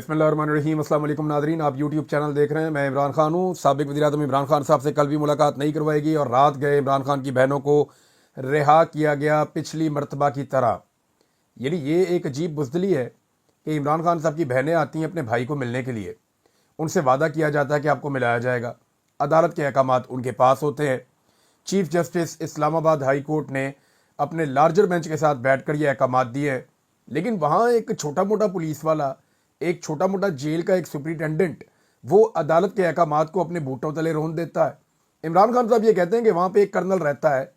बिस्मिल्लाहिर्रहमानिर्रहीम। अस्सलाम वालेकुम नाज़रीन, आप यूट्यूब चैनल देख रहे हैं। मैं इमरान खान हूँ। साबिक वज़ीर-ए-आज़म इमरान खान साहब से कल भी मुलाकात नहीं करवाएगी और रात गए इमरान खान की बहनों को रिहा किया गया पिछली मरतबा की तरह। यानी ये एक अजीब बुज़दिली है कि इमरान खान साहब की बहनें आती हैं अपने भाई को मिलने के लिए, उनसे वादा किया जाता है कि आपको मिलाया जाएगा। अदालत के अहकामात उनके पास होते हैं। Chief justice Islamabad high court ने अपने लार्जर बेंच के साथ बैठकर ये अहकामात दिए हैं, लेकिन वहाँ एक छोटा मोटा पुलिस वाला, एक छोटा मोटा जेल का एक सुपरिटेंडेंट, वो अदालत के अहकामात को अपने बूटों तले रोन देता है। इमरान खान साहब ये कहते हैं कि वहाँ पे एक कर्नल रहता है,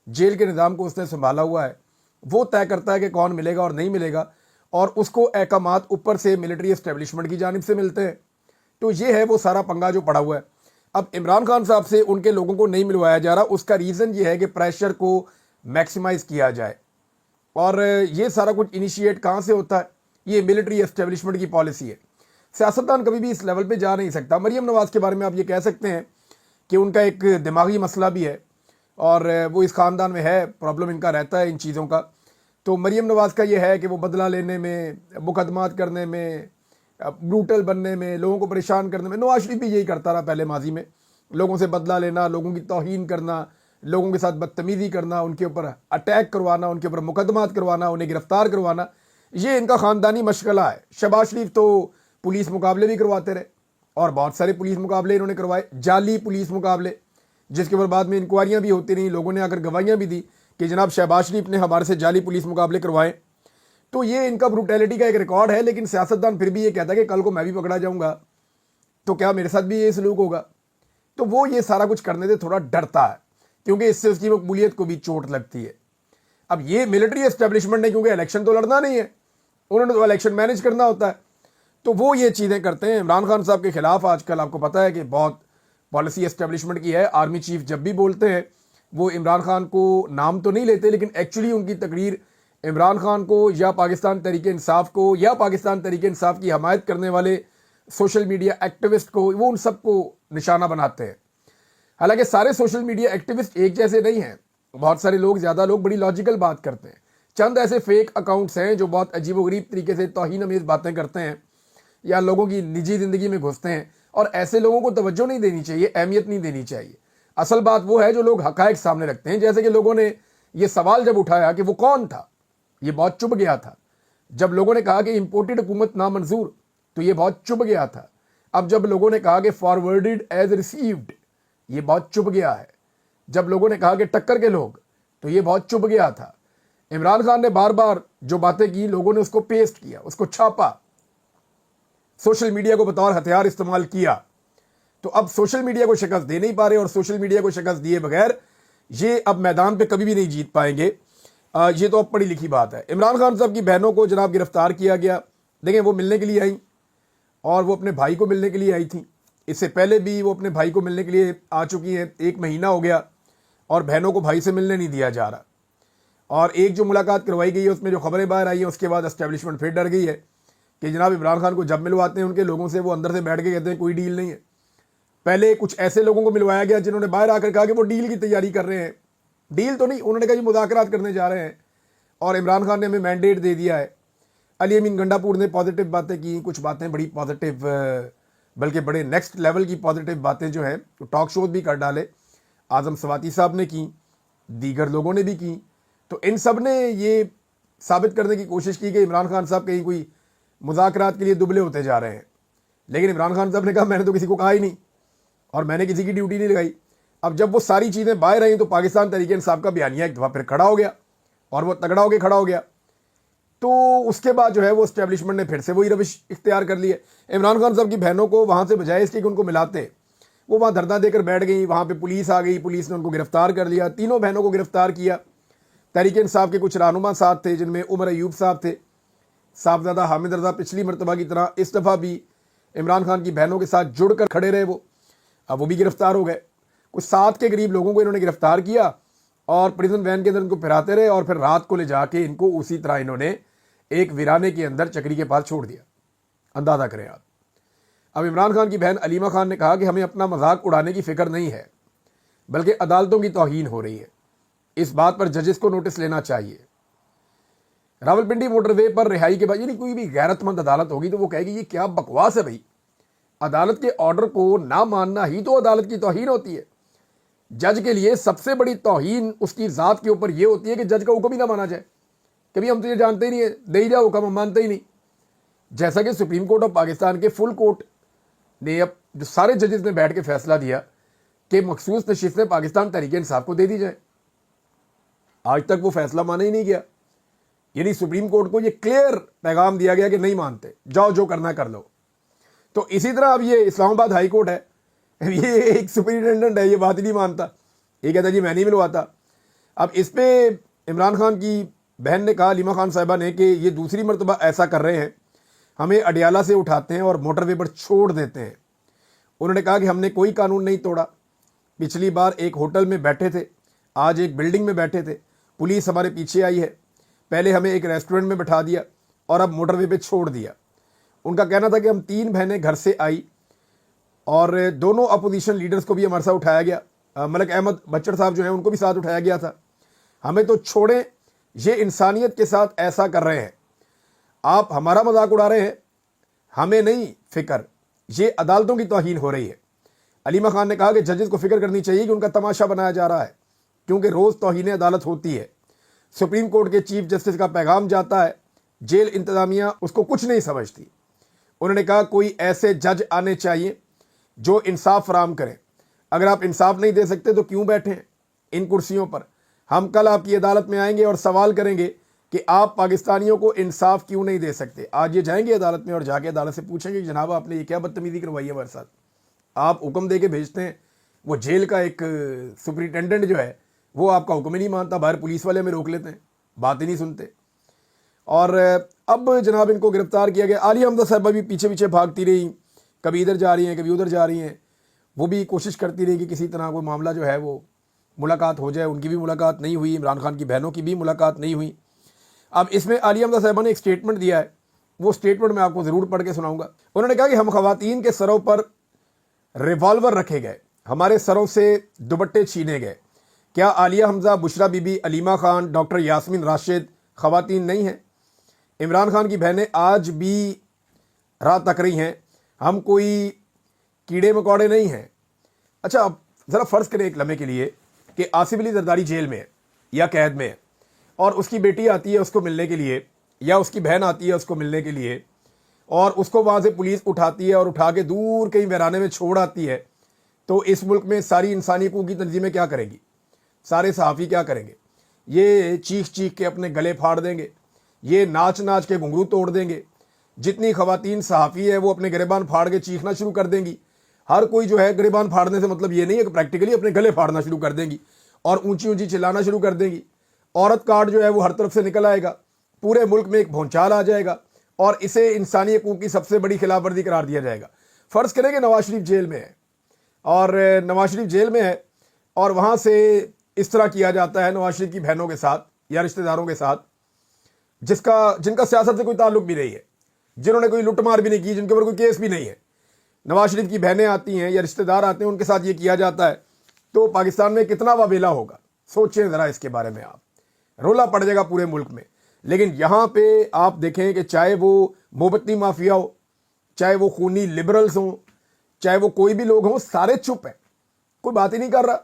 जेल के निज़ाम को उसने संभाला हुआ है, वो तय करता है कि कौन मिलेगा और नहीं मिलेगा, और उसको अहकामात ऊपर से मिलिट्री एस्टेब्लिशमेंट की जानिब से मिलते हैं। तो ये है वो सारा पंगा जो पड़ा हुआ है। अब इमरान खान साहब से उनके लोगों को नहीं मिलवाया जा रहा, उसका रीज़न ये है कि प्रेशर को मैक्सिमाइज़ किया जाए। और ये सारा कुछ इनिशिएट कहाँ से होता है? ये मिलिट्री एस्टेब्लिशमेंट की पॉलिसी है। सियासतदान कभी भी इस लेवल पे जा नहीं सकता। मरियम नवाज़ के बारे में आप ये कह सकते हैं कि उनका एक दिमागी मसला भी है और वो इस ख़ानदान में है, प्रॉब्लम इनका रहता है इन चीज़ों का। तो मरियम नवाज़ का ये है कि वो बदला लेने में, मुकदमात करने में, ब्रूटल बनने में, लोगों को परेशान करने में। नवाज शरीफ भी यही करता रहा पहले माजी में, लोगों से बदला लेना, लोगों की तौहीन करना, लोगों के साथ बदतमीज़ी करना, उनके ऊपर अटैक करवाना, उनके ऊपर मुकदमात करवाना, उन्हें गिरफ्तार करवाना। ये इनका ख़ानदानी मशगला है। शहबाज शरीफ तो पुलिस मुकाबले भी करवाते रहे और बहुत सारे पुलिस मुकाबले इन्होंने करवाए, जाली पुलिस मुकाबले, जिसके ऊपर बाद में इंक्वायरियाँ भी होती रहीं, लोगों ने आकर गवाहियाँ भी दी कि जनाब शहबाज शरीफ ने हमारे से जाली पुलिस मुकाबले करवाए। तो ये इनका ब्रूटैलिटी का एक रिकॉर्ड है। लेकिन सियासतदान फिर भी ये कहता है कि कल को मैं भी पकड़ा जाऊँगा तो क्या मेरे साथ भी ये सलूक होगा? तो वो ये सारा कुछ करने से थोड़ा डरता है, क्योंकि इससे उसकी मकबूलियत को भी चोट लगती है। अब ये मिलिट्री एस्टेब्लिशमेंट ने, क्योंकि इलेक्शन तो लड़ना नहीं है, उन्होंने तो इलेक्शन मैनेज करना होता है, तो वो ये चीज़ें करते हैं। इमरान खान साहब के खिलाफ आजकल आपको पता है कि बहुत पॉलिसी एस्टेब्लिशमेंट की है। आर्मी चीफ जब भी बोलते हैं वो इमरान खान को नाम तो नहीं लेते, लेकिन एक्चुअली उनकी तकरीर इमरान खान को या पाकिस्तान तहरीक इंसाफ को या पाकिस्तान तहरीक इंसाफ की हमायत करने वाले सोशल मीडिया एक्टिविस्ट को, वो उन सबको निशाना बनाते हैं। हालांकि सारे सोशल मीडिया एक्टिविस्ट एक जैसे नहीं हैं। बहुत सारे लोग, ज़्यादा लोग बड़ी लॉजिकल बात करते हैं। चंद ऐसे फेक अकाउंट्स हैं जो बहुत अजीबोगरीब तरीके से तौहीन अमेज़ बातें करते हैं या लोगों की निजी ज़िंदगी में घुसते हैं, और ऐसे लोगों को तवज्जो नहीं देनी चाहिए, अहमियत नहीं देनी चाहिए। असल बात वो है जो लोग हक़ाइक़ सामने रखते हैं। जैसे कि लोगों ने ये सवाल जब उठाया कि वो कौन था, ये बहुत चुभ गया था। जब लोगों ने कहा कि इम्पोर्टेड हुकूमत नामंजूर, तो ये बहुत चुभ गया था। अब जब लोगों ने कहा कि फॉरवर्डेड एज रिसीव्ड, ये बहुत चुभ गया है। जब लोगों ने कहा कि टक्कर के लोग, तो ये बहुत चुभ गया था। इमरान खान ने बार बार जो बातें की, लोगों ने उसको पेस्ट किया, उसको छापा, सोशल मीडिया को बतौर हथियार इस्तेमाल किया। तो अब सोशल मीडिया को शिकस्त दे नहीं पा रहे, और सोशल मीडिया को शिकस्त दिए बगैर ये अब मैदान पे कभी भी नहीं जीत पाएंगे। ये तो अब पढ़ी लिखी बात है। इमरान खान साहब की बहनों को जनाब गिरफ्तार किया गया। देखें, वो मिलने के लिए आई और वो अपने भाई को मिलने के लिए आई थी। इससे पहले भी वो अपने भाई को मिलने के लिए आ चुकी हैं। 1 महीना हो गया और बहनों को भाई से मिलने नहीं दिया जा रहा। और एक जो मुलाकात करवाई गई है उसमें जो खबरें बाहर आई हैं, उसके बाद एस्टेब्लिशमेंट फिर डर गई है कि जनाब इमरान खान को जब मिलवाते हैं उनके लोगों से, वो अंदर से बैठ के कहते हैं कोई डील नहीं है। पहले कुछ ऐसे लोगों को मिलवाया गया जिन्होंने बाहर आकर कहा कि वो डील की तैयारी कर रहे हैं। डील तो नहीं, उन्होंने कहा जी मुज़ाकरात करने जा रहे हैं, और इमरान खान ने हमें मैंडेट दे दिया है। अली अमीन गंडापुर ने पॉजिटिव बातें की, कुछ बातें बड़ी पॉजिटिव, बल्कि बड़े नेक्स्ट लेवल की पॉजिटिव बातें जो हैं टॉक शो भी कर डाले। आज़म सवाती साहब ने की, दीगर लोगों ने भी की। तो इन सब ने ये साबित करने की कोशिश की कि इमरान खान साहब कहीं कोई मुज़ाकरात के लिए दुबले होते जा रहे हैं। लेकिन इमरान खान साहब ने कहा मैंने तो किसी को कहा ही नहीं और मैंने किसी की ड्यूटी नहीं लगाई। अब जब वो सारी चीज़ें बाहर आई तो पाकिस्तान तहरीक इंसाफ का बयानिया एक दफ़ा फिर खड़ा हो गया, और वो तगड़ा होकर खड़ा हो गया। तो उसके बाद जो है वो एस्टेब्लिशमेंट ने फिर से वही रविश इख्तियार कर ली है। इमरान खान साहब की बहनों को वहाँ से बजाय इसके कि उनको मिलाते, वो वहाँ धरना देकर बैठ गई। वहाँ पे पुलिस आ गई, पुलिस ने उनको गिरफ्तार कर लिया। तीनों बहनों को गिरफ्तार किया। तहरीक इंसाफ के कुछ रहनुमा साथ थे, जिनमें उमर अयूब साहब थे, साहबजादा हामिद रजा पिछली मरतबा की तरह इस दफ़ा भी इमरान खान की बहनों के साथ जुड़कर खड़े रहे वो। अब वो भी गिरफ्तार हो गए। कुछ 7 के करीब लोगों को इन्होंने गिरफ्तार किया और प्रिजन वैन के अंदर इनको फिराते रहे, और फिर रात को ले जाके इनको उसी तरह इन्होंने एक वीराने के अंदर चक्री के पास छोड़ दिया। अंदाज़ा करें आप। अब इमरान खान की बहन अलीमा खान ने कहा कि हमें अपना मजाक उड़ाने की फ़िक्र नहीं है, बल्कि अदालतों की तौहीन हो रही है। इस बात पर जजेस को नोटिस लेना चाहिए। रावलपिंडी मोटरवे पर रिहाई के बाद, यानी कोई भी गैरतमंद अदालत होगी तो वो कहेगी ये क्या बकवास है भाई, अदालत के ऑर्डर को ना मानना ही तो अदालत की तौहीन होती है। जज के लिए सबसे बड़ी तौहीन उसकी ज़ात के ऊपर यह होती है कि जज का हुक्म ही ना माना जाए। कभी हम तो ये जानते ही नहीं है, दे ही जाओ हुक्म, हम मानते ही नहीं। जैसा कि सुप्रीम कोर्ट ऑफ पाकिस्तान के फुल कोर्ट ने अब जो सारे जजेस ने बैठ के फैसला दिया कि मखसूस नशिस्तें पाकिस्तान तहरीक इंसाफ को दे दी जाए, आज तक वो फैसला माना ही नहीं गया। यानी सुप्रीम कोर्ट को ये क्लियर पैगाम दिया गया कि नहीं मानते, जाओ जो करना कर लो। तो इसी तरह अब ये इस्लामाबाद हाई कोर्ट है, ये एक सुपरिटेंडेंट है, ये बात ही नहीं मानता, ये कहता जी मैं नहीं मिलवाता। अब इस पर इमरान खान की बहन ने कहा, अलीमा खान साहिबा ने, कि ये दूसरी मरतबा ऐसा कर रहे हैं, हमें अडियाला से उठाते हैं और मोटरवे पर छोड़ देते हैं। उन्होंने कहा कि हमने कोई कानून नहीं तोड़ा, पिछली बार एक होटल में बैठे थे, आज एक बिल्डिंग में बैठे थे, पुलिस हमारे पीछे आई है, पहले हमें एक रेस्टोरेंट में बैठा दिया और अब मोटरवे पे छोड़ दिया। उनका कहना था कि हम 3 बहनें घर से आई और दोनों अपोजिशन लीडर्स को भी हमारे साथ उठाया गया, मलिक अहमद बच्चर साहब जो हैं उनको भी साथ उठाया गया था, हमें तो छोड़ें, ये इंसानियत के साथ ऐसा कर रहे हैं, आप हमारा मजाक उड़ा रहे हैं, हमें नहीं फिक्र, ये अदालतों की तौहीन हो रही है। अलीमा खान ने कहा कि जजेस को फिक्र करनी चाहिए कि उनका तमाशा बनाया जा रहा है, क्योंकि रोज़ तौहीन अदालत होती है। सुप्रीम कोर्ट के चीफ जस्टिस का पैगाम जाता है, जेल इंतजामिया उसको कुछ नहीं समझती। उन्होंने कहा कोई ऐसे जज आने चाहिए जो इंसाफ फराम करें, अगर आप इंसाफ नहीं दे सकते तो क्यों बैठे इन कुर्सियों पर। हम कल आपकी अदालत में आएंगे और सवाल करेंगे कि आप पाकिस्तानियों को इंसाफ क्यों नहीं दे सकते। आज ये जाएंगे अदालत में और जाके अदालत से पूछेंगे कि जनाब आपने ये क्या बदतमीजी करवाई है हमारे साथ, आप हुक्म दे के भेजते हैं, वो जेल का एक सुपरिटेंडेंट जो है वो आपका हुक्म ही नहीं मानता, बाहर पुलिस वाले में रोक लेते हैं, बात ही नहीं सुनते। और अब जनाब इनको गिरफ्तार किया गया। आलिया हमजा साहबा भी पीछे पीछे भागती रही, कभी इधर जा रही हैं कभी उधर जा रही हैं, वो भी कोशिश करती रही कि किसी तरह कोई मामला जो है वो मुलाकात हो जाए। उनकी भी मुलाकात नहीं हुई, इमरान खान की बहनों की भी मुलाकात नहीं हुई। अब इसमें आलिया हमजा साहबा ने एक स्टेटमेंट दिया है, वो स्टेटमेंट मैं आपको ज़रूर पढ़ के सुनाऊंगा। उन्होंने कहा कि हम ख़वातीन के सरों पर रिवॉल्वर रखे गए, हमारे सरों से दुपट्टे छीने गए, क्या आलिया हमजा, बुशरा बीबी, अलीमा खान, डॉक्टर यास्मीन राशिद ख़वातीन नहीं हैं? इमरान खान की बहनें आज भी रात तक रही हैं, हम कोई कीड़े मकोड़े नहीं हैं। अच्छा, अब ज़रा फ़र्ज़ करें एक लम्हे के लिए कि आसिफ अली जरदारी जेल में है या कैद में है और उसकी बेटी आती है उसको मिलने के लिए, या उसकी बहन आती है उसको मिलने के लिए, और उसको वहाँ से पुलिस उठाती है और उठा के दूर कहीं वीराने में छोड़ आती है। तो इस मुल्क में सारी इंसानी हकूक़ की तंजीमें क्या करेंगी, सारे सहाफ़ी क्या करेंगे? ये चीख चीख के अपने गले फाड़ देंगे, ये नाच नाच के घुंघरू तोड़ देंगे। जितनी ख़वातीन सहाफ़ी है वो अपने गिरेबान फाड़ के चीखना शुरू कर देंगी। हर कोई जो है गिरेबान फाड़ने से मतलब ये नहीं है कि प्रैक्टिकली अपने गले फाड़ना शुरू कर देंगी और ऊंची ऊंची चिल्लाना शुरू कर देंगी। औरत कार्ड जो है वो हर तरफ से निकल आएगा, पूरे मुल्क में एक भौचाल आ जाएगा और इसे इंसानी हकूक़ की सबसे बड़ी खिलाफवर्जी करार दिया जाएगा। फ़र्ज़ करें कि नवाज शरीफ जेल में है और नवाज शरीफ जेल में है और वहाँ से इस तरह किया जाता है नवाज शरीफ की बहनों के साथ या रिश्तेदारों के साथ जिनका सियासत से कोई ताल्लुक भी नहीं है, जिन्होंने कोई लुटमार भी नहीं की, जिनके ऊपर कोई केस भी नहीं है। नवाज शरीफ की बहनें आती हैं या रिश्तेदार आते हैं, उनके साथ ये किया जाता है, तो पाकिस्तान में कितना वावेला होगा, सोचें ज़रा इसके बारे में आप। रोला पड़ जाएगा पूरे मुल्क में। लेकिन यहाँ पे आप देखें कि चाहे वो मोमबत्ती माफिया हो, चाहे वो खूनी लिबरल्स हों, चाहे वो कोई भी लोग हों, सारे चुप हैं, कोई बात ही नहीं कर रहा,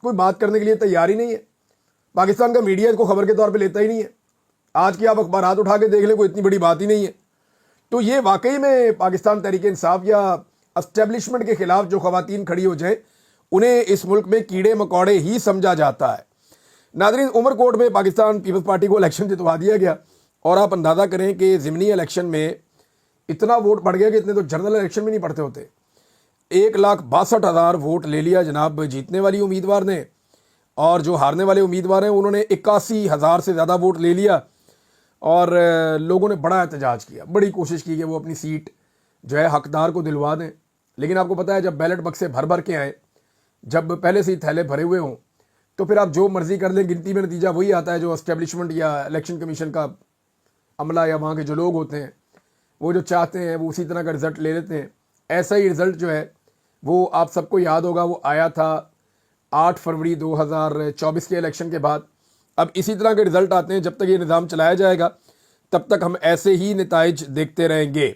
कोई बात करने के लिए तैयार ही नहीं है। पाकिस्तान का मीडिया इसको खबर के तौर पे लेता ही नहीं है। आज की आप अखबारात उठा के देख लें, कोई इतनी बड़ी बात ही नहीं है। तो ये वाकई में पाकिस्तान तहरीक इंसाफ या एस्टेब्लिशमेंट के खिलाफ जो ख़वातीन खड़ी हो जाए, उन्हें इस मुल्क में कीड़े मकोड़े ही समझा जाता है। नाज़रीन, उमरकोट में पाकिस्तान पीपल्स पार्टी को इलेक्शन जितवा दिया गया और आप अंदाज़ा करें कि ज़िमनी इलेक्शन में इतना वोट पड़ गया कि इतने तो जनरल इलेक्शन में नहीं पड़ते होते। 1,62,000 वोट ले लिया जनाब जीतने वाली उम्मीदवार ने, और जो हारने वाले उम्मीदवार हैं उन्होंने 81,000 से ज़्यादा वोट ले लिया। और लोगों ने बड़ा एहतजाज किया, बड़ी कोशिश की कि वो अपनी सीट जो है हकदार को दिलवा दें। लेकिन आपको पता है, जब बैलेट बक्से भर भर के आए, जब पहले से ही थैले भरे हुए हों, तो फिर आप जो मर्जी कर लें, गिनती में नतीजा वही आता है जो एस्टेब्लिशमेंट या इलेक्शन कमीशन का अमला या वहाँ के जो लोग होते हैं वो जो चाहते हैं वो उसी तरह का रिज़ल्ट ले लेते हैं। ऐसा ही रिज़ल्ट जो है वो आप सबको याद होगा, वो आया था 8 फरवरी 2024 के इलेक्शन के बाद। اب اسی طرح کے رزلٹ آتے ہیں. جب تک یہ نظام چلایا جائے گا تب تک ہم ایسے ہی نتائج دیکھتے رہیں گے.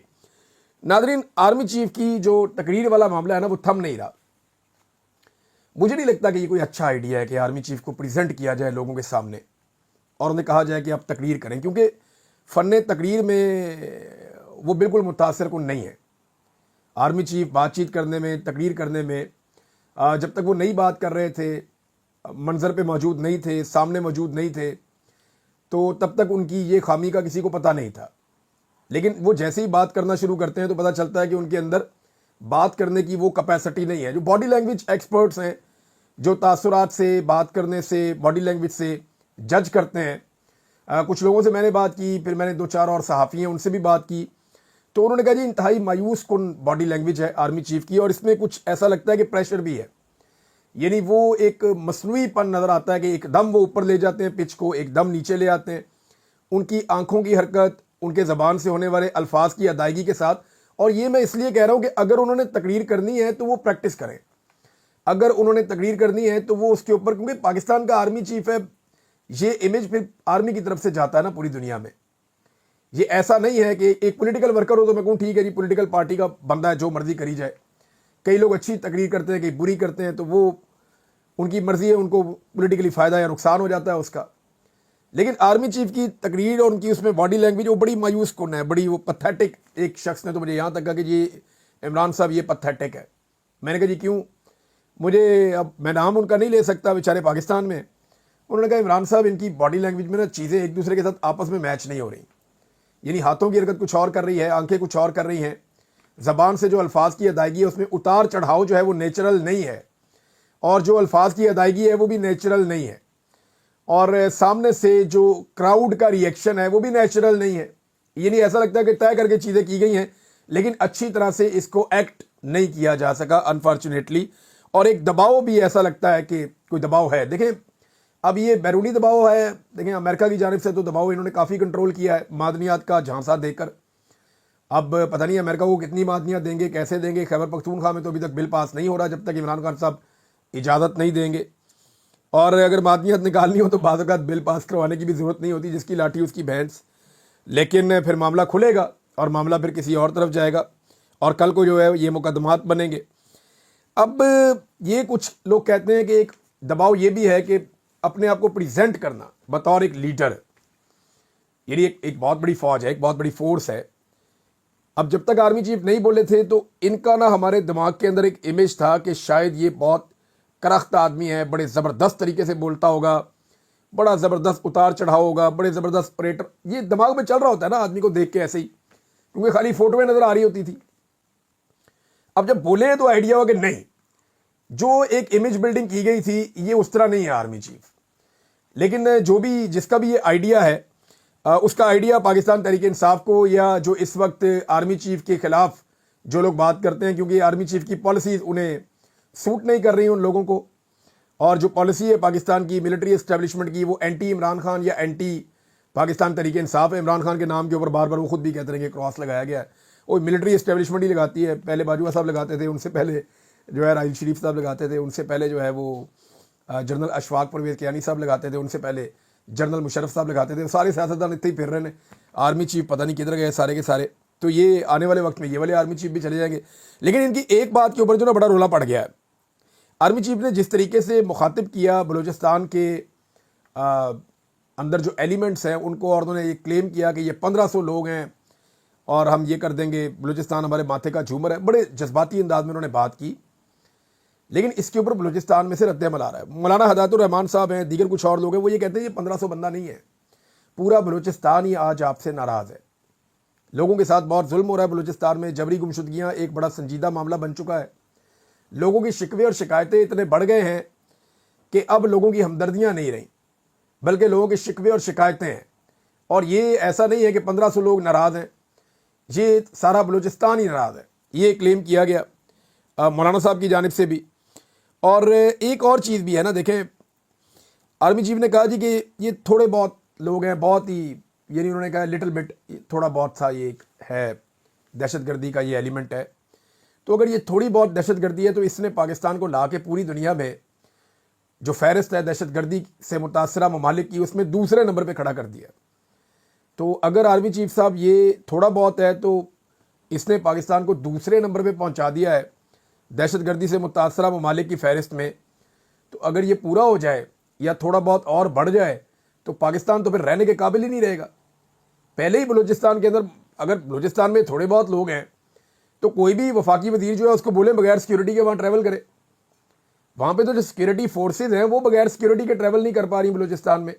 ناظرین، آرمی چیف کی جو تقریر والا معاملہ ہے نا، وہ تھم نہیں رہا. مجھے نہیں لگتا کہ یہ کوئی اچھا آئیڈیا ہے کہ آرمی چیف کو پریزنٹ کیا جائے لوگوں کے سامنے اور انہیں کہا جائے کہ آپ تقریر کریں، کیونکہ فن تقریر میں وہ بالکل متاثر کن نہیں ہے. آرمی چیف بات چیت کرنے میں، تقریر کرنے میں، جب تک وہ نئی بات کر رہے تھے، منظر پہ موجود نہیں تھے، سامنے موجود نہیں تھے، تو تب تک ان کی یہ خامی کا کسی کو پتہ نہیں تھا. لیکن وہ جیسے ہی بات کرنا شروع کرتے ہیں تو پتہ چلتا ہے کہ ان کے اندر بات کرنے کی وہ کیپیسٹی نہیں ہے. جو باڈی لینگویج ایکسپرٹس ہیں، جو تاثرات سے، بات کرنے سے، باڈی لینگویج سے جج کرتے ہیں، کچھ لوگوں سے میں نے بات کی، پھر میں نے 2-4 اور صحافی ہیں ان سے بھی بات کی، تو انہوں نے کہا جی انتہائی مایوس کن باڈی لینگویج ہے آرمی چیف کی، اور اس میں کچھ ایسا لگتا ہے کہ پریشر بھی ہے. یعنی وہ ایک مصنوعی پن نظر آتا ہے کہ ایک دم وہ اوپر لے جاتے ہیں پچ کو، ایک دم نیچے لے آتے ہیں. ان کی آنکھوں کی حرکت، ان کے زبان سے ہونے والے الفاظ کی ادائیگی کے ساتھ. اور یہ میں اس لیے کہہ رہا ہوں کہ اگر انہوں نے تقریر کرنی ہے تو وہ پریکٹس کریں. اگر انہوں نے تقریر کرنی ہے تو وہ اس کے اوپر، کیونکہ پاکستان کا آرمی چیف ہے، یہ امیج پھر آرمی کی طرف سے جاتا ہے نا پوری دنیا میں. یہ ایسا نہیں ہے کہ ایک پولیٹیکل ورکر ہو تو میں کہوں ٹھیک ہے جی پولیٹیکل پارٹی کا بندہ ہے، جو مرضی کری جائے. کئی لوگ اچھی تقریر کرتے ہیں، کئی بری کرتے ہیں، تو وہ ان کی مرضی ہے، ان کو پولیٹیکلی فائدہ یا نقصان ہو جاتا ہے اس کا. لیکن آرمی چیف کی تقریر اور ان کی اس میں باڈی لینگویج وہ بڑی مایوس کن ہے، بڑی وہ پتھیٹک. ایک شخص نے تو مجھے یہاں تک کہا کہ جی عمران صاحب یہ پتھیٹک ہے. میں نے کہا جی کیوں؟ مجھے اب میں نام ان کا نہیں لے سکتا، بیچارے پاکستان میں. انہوں نے کہا عمران صاحب ان کی باڈی لینگویج میں نا چیزیں ایک دوسرے کے ساتھ آپس میں میچ نہیں ہو رہی. یعنی ہاتھوں کی حرکت کچھ اور کر رہی ہے، آنکھیں کچھ اور کر رہی ہیں، زبان سے جو الفاظ کی ادائیگی ہے اس میں اتار چڑھاؤ جو ہے وہ نیچرل نہیں ہے، اور جو الفاظ کی ادائیگی ہے وہ بھی نیچرل نہیں ہے، اور سامنے سے جو کراؤڈ کا ریئیکشن ہے وہ بھی نیچرل نہیں ہے. یعنی ایسا لگتا ہے کہ طے کر کے چیزیں کی گئی ہیں لیکن اچھی طرح سے اس کو ایکٹ نہیں کیا جا سکا انفارچونیٹلی. اور ایک دباؤ بھی ایسا لگتا ہے کہ کوئی دباؤ ہے. دیکھیں اب یہ بیرونی دباؤ ہے، دیکھیں امریکہ کی جانب سے تو دباؤ انہوں نے کافی کنٹرول کیا ہے معدنیات کا جھانسا دے کر. اب پتہ نہیں امریکہ کو کتنی معدنیات دیں گے، کیسے دیں گے. خیبر پختونخوا میں تو ابھی تک بل پاس نہیں ہو رہا جب تک عمران خان صاحب اجازت نہیں دیں گے. اور اگر معدنیات نکالنی ہو تو بعض اوقات بل پاس کروانے کی بھی ضرورت نہیں ہوتی، جس کی لاٹھی اس کی بھینس. لیکن پھر معاملہ کھلے گا اور معاملہ پھر کسی اور طرف جائے گا، اور کل کو جو ہے یہ مقدمات بنیں گے. اب یہ کچھ لوگ کہتے ہیں کہ ایک دباؤ یہ بھی ہے کہ اپنے آپ کو پریزنٹ کرنا بطور ایک لیڈر. یعنی ایک بہت بڑی فوج ہے، ایک بہت بڑی فورس ہے. اب جب تک آرمی چیف نہیں بولے تھے تو ان کا نا ہمارے دماغ کے اندر ایک امیج تھا کہ شاید یہ بہت کرخت آدمی ہے، بڑے زبردست طریقے سے بولتا ہوگا، بڑا زبردست اتار چڑھاؤ ہوگا، بڑے زبردست پریٹر. یہ دماغ میں چل رہا ہوتا ہے نا آدمی کو دیکھ کے ایسے ہی، کیونکہ خالی فوٹویں نظر آ رہی ہوتی تھی. اب جب بولے تو آئیڈیا ہوا کہ نہیں، جو ایک امیج بلڈنگ کی گئی تھی یہ اس طرح نہیں ہے آرمی چیف. لیکن جو بھی جس کا بھی یہ آئیڈیا ہے، اس کا آئیڈیا پاکستان تحریک انصاف کو، یا جو اس وقت آرمی چیف کے خلاف جو لوگ بات کرتے ہیں، کیونکہ آرمی چیف کی پالیسیز انہیں سوٹ نہیں کر رہی ان لوگوں کو، اور جو پالیسی ہے پاکستان کی ملٹری اسٹیبلشمنٹ کی وہ اینٹی عمران خان یا اینٹی پاکستان تحریک انصاف ہے. عمران خان کے نام کے اوپر بار بار وہ خود بھی کہتے ہیں کہ کراس لگایا گیا ہے. وہ ملٹری اسٹیبلشمنٹ ہی لگاتی ہے. پہلے باجوہ صاحب لگاتے تھے، ان سے پہلے جو ہے راحیل شریف صاحب لگاتے تھے، ان سے پہلے جو ہے وہ جنرل اشفاق پرویز کیانی صاحب لگاتے تھے، ان سے پہلے جنرل مشرف صاحب لگاتے تھے. سارے سیاستدان اتنے ہی پھر رہے ہیں. آرمی چیف پتہ نہیں کدھر گئے سارے کے سارے. تو یہ آنے والے وقت میں یہ والے آرمی چیف بھی چلے جائیں گے. لیکن ان کی ایک بات کے اوپر جو نا بڑا رولا پڑ گیا ہے. آرمی چیف نے جس طریقے سے مخاطب کیا بلوچستان کے اندر جو ایلیمنٹس ہیں ان کو، اور انہوں نے یہ کلیم کیا کہ یہ 1500 لوگ ہیں اور ہم یہ کر دیں گے، بلوچستان ہمارے ماتھے کا جھومر ہے. بڑے جذباتی انداز میں انہوں نے بات کی. لیکن اس کے اوپر بلوچستان میں سے رد عمل آ رہا ہے. مولانا ہدایت الرحمان صاحب ہیں، دیگر کچھ اور لوگ ہیں، وہ یہ کہتے ہیں یہ 1500 بندہ نہیں ہے، پورا بلوچستان ہی آج آپ سے ناراض ہے. لوگوں کے ساتھ بہت ظلم ہو رہا ہے بلوچستان میں. جبری گمشدگیاں ایک بڑا سنجیدہ معاملہ بن چکا ہے. لوگوں کی شکوے اور شکایتیں اتنے بڑھ گئے ہیں کہ اب لوگوں کی ہمدردیاں نہیں رہیں، بلکہ لوگوں کے شکوے اور شکایتیں ہیں. اور یہ ایسا نہیں ہے کہ 1500 لوگ ناراض ہیں، یہ سارا بلوچستان ہی ناراض ہے. یہ کلیم کیا گیا مولانا صاحب کی جانب سے بھی. اور ایک اور چیز بھی ہے نا، دیکھیں آرمی چیف نے کہا جی کہ یہ تھوڑے بہت لوگ ہیں، بہت ہی، یعنی انہوں نے کہا لٹل بٹ، تھوڑا بہت سا یہ ایک ہے دہشت گردی کا یہ ایلیمنٹ ہے. تو اگر یہ تھوڑی بہت دہشت گردی ہے تو اس نے پاکستان کو لا کے پوری دنیا میں جو فہرست ہے دہشت گردی سے متاثرہ ممالک کی، اس میں دوسرے نمبر پہ کھڑا کر دیا۔ تو اگر آرمی چیف صاحب یہ تھوڑا بہت ہے تو اس نے پاکستان کو دوسرے نمبر پہ پہنچا دیا ہے دہشت گردی سے متاثرہ ممالک کی فہرست میں، تو اگر یہ پورا ہو جائے یا تھوڑا بہت اور بڑھ جائے تو پاکستان تو پھر رہنے کے قابل ہی نہیں رہے گا۔ پہلے ہی بلوچستان کے اندر اگر بلوچستان میں تھوڑے بہت لوگ ہیں تو کوئی بھی وفاقی وزیر جو ہے اس کو بولے بغیر سیکیورٹی کے وہاں ٹریول کرے۔ وہاں پہ تو جو سیکیورٹی فورسز ہیں وہ بغیر سیکیورٹی کے ٹریول نہیں کر پا رہی بلوچستان میں۔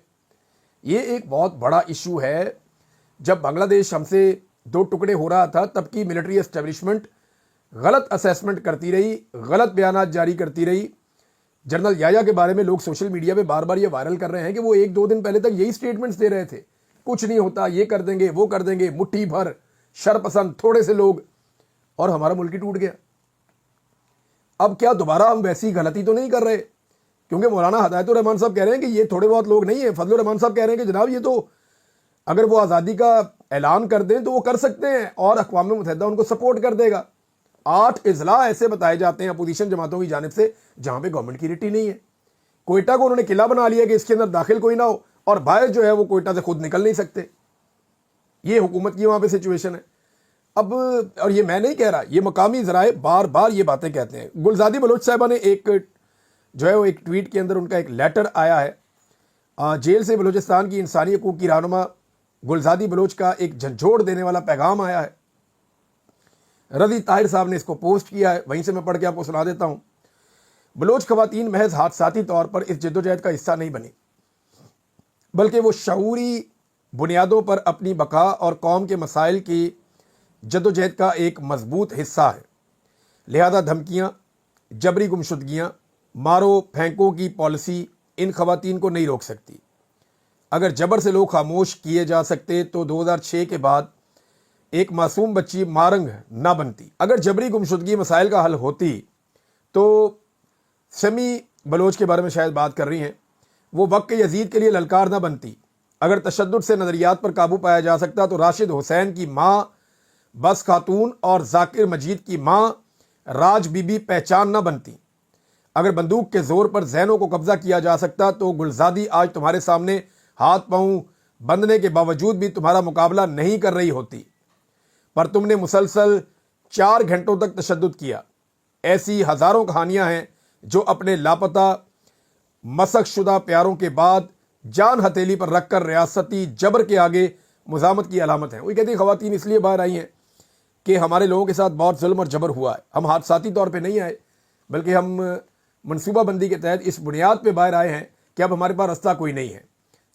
یہ ایک بہت بڑا ایشو ہے۔ جب بنگلہ دیش ہم سے دو ٹکڑے ہو رہا تھا تب کی ملٹری اسٹیبلشمنٹ غلط اسیسمنٹ کرتی رہی، غلط بیانات جاری کرتی رہی۔ جنرل یحییٰ کے بارے میں لوگ سوشل میڈیا پہ بار بار یہ وائرل کر رہے ہیں کہ وہ 1-2 دن پہلے تک یہی سٹیٹمنٹس دے رہے تھے، کچھ نہیں ہوتا، یہ کر دیں گے وہ کر دیں گے، مٹھی بھر شرپسند تھوڑے سے لوگ، اور ہمارا ملک ہی ٹوٹ گیا۔ اب کیا دوبارہ ہم ویسی غلطی تو نہیں کر رہے؟ کیونکہ مولانا ہدایت الرحمان صاحب کہہ رہے ہیں کہ یہ تھوڑے بہت لوگ نہیں ہیں۔ فضل الرحمان صاحب کہہ رہے ہیں کہ جناب یہ تو اگر وہ آزادی کا اعلان کر دیں تو وہ کر سکتے ہیں اور اقوام متحدہ ان کو سپورٹ کر دے گا۔ 8 اضلاع ایسے بتائے جاتے ہیں اپوزیشن جماعتوں کی جانب سے جہاں پہ گورنمنٹ کی ریٹی نہیں ہے۔ کوئٹہ کو انہوں نے قلعہ بنا لیا کہ اس کے اندر داخل کوئی نہ ہو، اور باہر جو ہے وہ کوئٹہ سے خود نکل نہیں سکتے۔ یہ حکومت کی وہاں پہ سچویشن ہے۔ اب اور یہ میں نہیں کہہ رہا، یہ مقامی ذرائع بار بار یہ باتیں کہتے ہیں۔ گلزادی بلوچ صاحبہ نے ایک جو ہے وہ ایک ٹویٹ کے اندر ان کا ایک لیٹر آیا ہے، جیل سے بلوچستان کی انسانی حقوق کی رہنما گلزادی بلوچ کا ایک جھنجھوڑ دینے والا پیغام آیا ہے۔ رضی طاہر صاحب نے اس کو پوسٹ کیا ہے، وہیں سے میں پڑھ کے آپ کو سنا دیتا ہوں۔ بلوچ خواتین محض حادثاتی طور پر اس جدوجہد کا حصہ نہیں بنی، بلکہ وہ شعوری بنیادوں پر اپنی بقا اور قوم کے مسائل کی جدوجہد کا ایک مضبوط حصہ ہے۔ لہذا دھمکیاں، جبری گمشدگیاں، مارو پھینکوں کی پالیسی ان خواتین کو نہیں روک سکتی۔ اگر جبر سے لوگ خاموش کیے جا سکتے تو 2006 کے بعد ایک معصوم بچی مارنگ نہ بنتی۔ اگر جبری گمشدگی مسائل کا حل ہوتی تو سمی بلوچ کے بارے میں شاید بات کر رہی ہیں، وہ وقت یزید کے لیے للکار نہ بنتی۔ اگر تشدد سے نظریات پر قابو پایا جا سکتا تو راشد حسین کی ماں بس خاتون اور ذاکر مجید کی ماں راج بی بی پہچان نہ بنتی۔ اگر بندوق کے زور پر ذہنوں کو قبضہ کیا جا سکتا تو گلزادی آج تمہارے سامنے ہاتھ پاؤں بندھنے کے باوجود بھی تمہارا مقابلہ نہیں کر رہی ہوتی، پر تم نے مسلسل 4 گھنٹوں تک تشدد کیا۔ ایسی ہزاروں کہانیاں ہیں جو اپنے لاپتہ مسخ شدہ پیاروں کے بعد جان ہتھیلی پر رکھ کر ریاستی جبر کے آگے مزاحمت کی علامت ہیں۔ وہ کہتی ہیں خواتین اس لیے باہر آئی ہیں کہ ہمارے لوگوں کے ساتھ بہت ظلم اور جبر ہوا ہے، ہم حادثاتی طور پہ نہیں آئے بلکہ ہم منصوبہ بندی کے تحت اس بنیاد پہ باہر آئے ہیں کہ اب ہمارے پاس راستہ کوئی نہیں ہے۔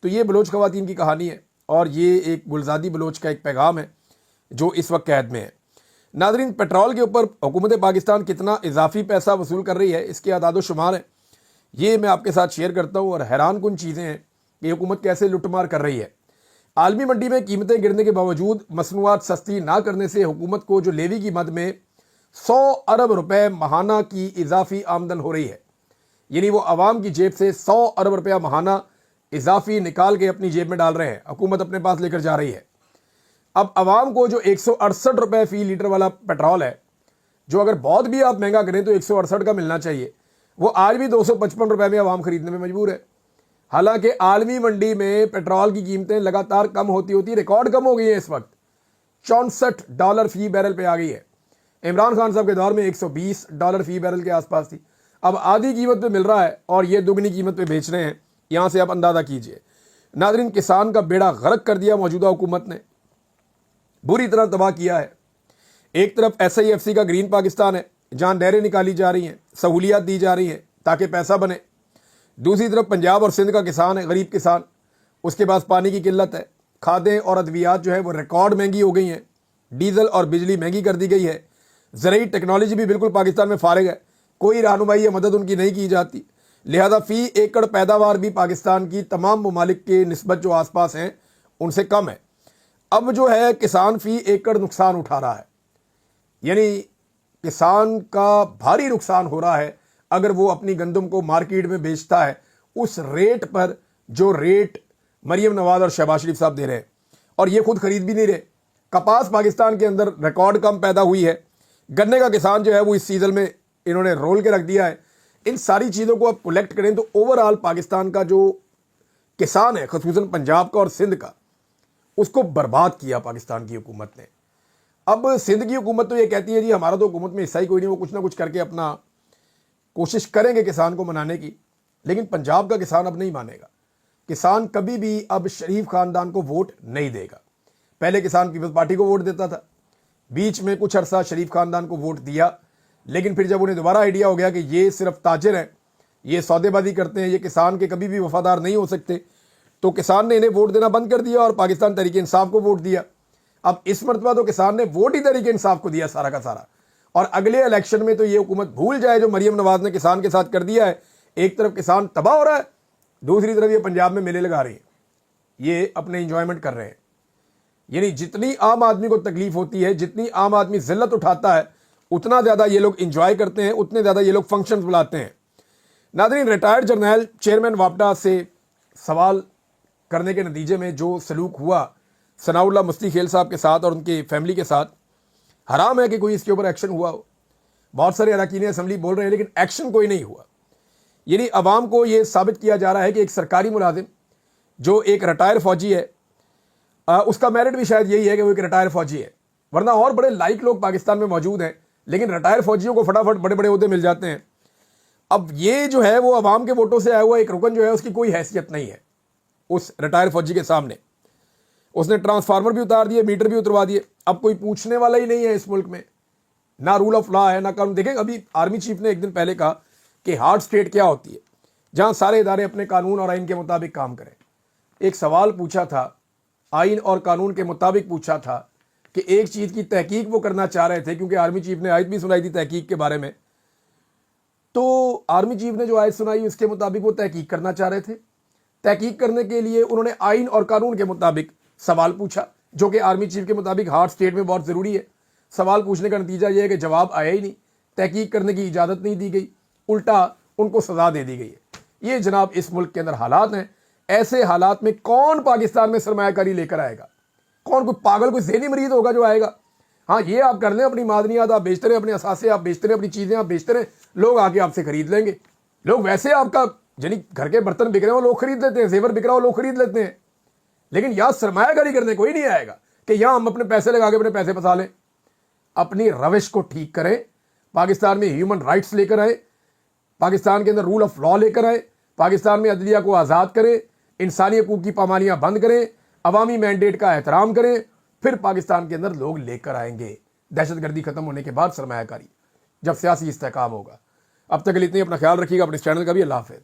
تو یہ بلوچ خواتین کی کہانی ہے اور یہ ایک گلزادی بلوچ کا ایک پیغام ہے جو اس وقت قید میں ہے۔ ناظرین، پیٹرول کے اوپر حکومت پاکستان کتنا اضافی پیسہ وصول کر رہی ہے اس کے اعداد و شمار ہیں، یہ میں آپ کے ساتھ شیئر کرتا ہوں، اور حیران کن چیزیں ہیں کہ حکومت کیسے لٹ مار کر رہی ہے۔ عالمی منڈی میں قیمتیں گرنے کے باوجود مصنوعات سستی نہ کرنے سے حکومت کو جو لیوی کی مد میں 100 ارب روپے ماہانہ کی اضافی آمدن ہو رہی ہے، یعنی وہ عوام کی جیب سے 100 ارب روپیہ ماہانہ اضافی نکال کے اپنی جیب میں ڈال رہے ہیں، حکومت اپنے پاس لے کر جا رہی ہے۔ اب عوام کو جو 168 روپے فی لیٹر والا پیٹرول ہے، جو اگر بہت بھی آپ مہنگا کریں تو 168 کا ملنا چاہیے، وہ آج بھی 255 روپے میں عوام خریدنے میں مجبور ہے۔ حالانکہ عالمی منڈی میں پیٹرول کی قیمتیں لگاتار کم ہوتی ریکارڈ کم ہو گئی ہیں، اس وقت $64 فی بیرل پہ آ گئی ہے۔ عمران خان صاحب کے دور میں $120 فی بیرل کے آس پاس تھی، اب آدھی قیمت پہ مل رہا ہے اور یہ دگنی قیمت پہ بیچ رہے ہیں۔ یہاں سے آپ اندازہ کیجئے۔ ناظرین، کسان کا بیڑا غرق کر دیا موجودہ حکومت نے، بری طرح تباہ کیا ہے۔ ایک طرف SIFC کا گرین پاکستان ہے جہاں نہریں نکالی جا رہی ہیں، سہولیات دی جا رہی ہیں تاکہ پیسہ بنے، دوسری طرف پنجاب اور سندھ کا کسان ہے، غریب کسان، اس کے پاس پانی کی قلت ہے، کھادیں اور ادویات جو ہے وہ ریکارڈ مہنگی ہو گئی ہیں، ڈیزل اور بجلی مہنگی کر دی گئی ہے، زرعی ٹیکنالوجی بھی بالکل پاکستان میں فارغ ہے، کوئی رہنمائی یا مدد ان کی نہیں کی جاتی، لہذا فی ایکڑ پیداوار بھی پاکستان کی تمام ممالک کے نسبت جو آس پاس ہیں ان سے کم ہے۔ اب جو ہے کسان فی ایکڑ نقصان اٹھا رہا ہے، یعنی کسان کا بھاری نقصان ہو رہا ہے اگر وہ اپنی گندم کو مارکیٹ میں بیچتا ہے اس ریٹ پر جو ریٹ مریم نواز اور شہباز شریف صاحب دے رہے ہیں، اور یہ خود خرید بھی نہیں رہے۔ کپاس پاکستان کے اندر ریکارڈ کم پیدا ہوئی ہے، گنے کا کسان جو ہے وہ اس سیزن میں انہوں نے رول کے رکھ دیا ہے इन सारी चीज़ों को आप कलेक्ट करें तो ओवरऑल पाकिस्तान का जो किसान है, खसूसन पंजाब का और सिंध का, उसको बर्बाद किया पाकिस्तान की हुकूमत ने। अब सिंध की हुकूमत तो ये कहती है जी हमारा तो हुकूमत में हिस्सा ही कोई नहीं, वो कुछ ना कुछ करके अपना कोशिश करेंगे किसान को मनाने की, लेकिन पंजाब का किसान अब नहीं मानेगा। किसान कभी भी अब शरीफ खानदान को वोट नहीं देगा। पहले किसान पीपल्स पार्टी को वोट देता था, बीच में कुछ अरसा शरीफ खानदान को वोट दिया, लेकिन फिर जब उन्हें दोबारा आइडिया हो गया कि ये सिर्फ ताजिर हैं, ये सौदेबाजी करते हैं, ये किसान के कभी भी वफादार नहीं हो सकते, तो किसान ने इन्हें वोट देना बंद कर दिया और पाकिस्तान तहरीक इंसाफ को वोट दिया। अब इस मरतबा तो किसान ने वोट ही तहरीक इंसाफ को दिया सारा का सारा, और अगले इलेक्शन में तो ये हुकूमत भूल जाए जो मरियम नवाज ने किसान के साथ कर दिया है। एक तरफ किसान तबाह हो रहा है, दूसरी तरफ ये पंजाब में मेले लगा रही है, ये अपने इंजॉयमेंट कर रहे हैं। यानी जितनी आम आदमी को तकलीफ होती है, जितनी आम आदमी जिल्लत उठाता है, उतना ज़्यादा ये लोग इंजॉय करते हैं, उतने ज़्यादा ये लोग फंक्शन बुलाते हैं। नाज़रीन, रिटायर्ड जर्नैल चेयरमैन वापडा से सवाल करने के नतीजे में जो सलूक हुआ सनाउल्लाह मुफ्ती खेल साहब के साथ और उनकी फैमिली के साथ, हराम है कि कोई इसके ऊपर एक्शन हुआ हो। बहुत सारे अरकान असम्बली बोल रहे हैं लेकिन एक्शन कोई नहीं हुआ। यानी अवाम को ये साबित किया जा रहा है कि एक सरकारी मुलाजिम जो एक रिटायर फौजी है, उसका मेरिट भी शायद यही है कि वो एक रिटायर फौजी है, वरना और बड़े लाइक लोग पाकिस्तान में मौजूद हैं, लेकिन रिटायर फौजियों को फटाफट बड़े बड़े ओहदे मिल जाते हैं। अब ये जो है वो अवाम के वोटों से आया हुआ एक रुकन जो है उसकी कोई हैसियत नहीं है उस रिटायर फौजी के सामने। उसने ट्रांसफार्मर भी उतार दिए, मीटर भी उतरवा दिए। अब कोई पूछने वाला ही नहीं है इस मुल्क में, ना रूल ऑफ लॉ है ना कानून। देखें, अभी आर्मी चीफ ने एक दिन पहले कहा कि हार्ड स्टेट क्या होती है, जहां सारे इदारे अपने कानून और आइन के मुताबिक काम करें। एक सवाल पूछा था, आइन और कानून के मुताबिक पूछा था कि एक चीज़ की तहकीक वो करना चाह रहे थे, क्योंकि आर्मी चीफ ने आयत भी सुनाई थी तहकीक के बारे में। तो आर्मी चीफ ने जो आयत सुनाई उसके मुताबिक वो तहकीक करना चाह रहे थे। तहकीक करने के लिए उन्होंने आइन और कानून के मुताबिक सवाल पूछा, जो कि आर्मी चीफ के मुताबिक हार्ड स्टेट में बहुत ज़रूरी है। सवाल पूछने का नतीजा यह है कि जवाब आया ही नहीं, तहकीक करने की इजाज़त नहीं दी गई, उल्टा उनको सज़ा दे दी गई है। ये जनाब इस मुल्क के अंदर हालात हैं। ऐसे हालात में कौन पाकिस्तान में सरमायाकारी लेकर आएगा? कौन? कोई पागल, कोई ज़हनी मरीज होगा जो आएगा? हाँ, ये आप कर लें, अपनी मादनियात आप बेचते रहे, अपने असासे आप बेचते रहे, अपनी चीज़ें आप बेचते रहे, लोग आके आपसे खरीद लेंगे। लोग वैसे आपका यानी घर के बर्तन बिक रहे हो लोग खरीद लेते हैं, जेवर बिक रहा हो लोग खरीद लेते हैं, लेकिन यहाँ सरमायाकारी करने कोई नहीं आएगा कि यहाँ हम अपने पैसे लगा के अपने पैसे फंसा लें। अपनी रविश को ठीक करें, पाकिस्तान में ह्यूमन राइट्स लेकर आए, पाकिस्तान के अंदर रूल ऑफ लॉ लेकर आए, पाकिस्तान में अदलिया को आज़ाद करें, इंसानी हकूक़ की पामालियाँ बंद करें, अवामी मैंडेट का एहतराम करें, फिर पाकिस्तान के अंदर लोग लेकर आएंगे दहशतगर्दी खत्म होने के बाद सरमायाकारी, जब सियासी इस्तेहकाम होगा। अब तक के लिए इतनी, अपना ख्याल रखिएगा, अपने चैनल का भी। अल्लाह हाफ़िज़।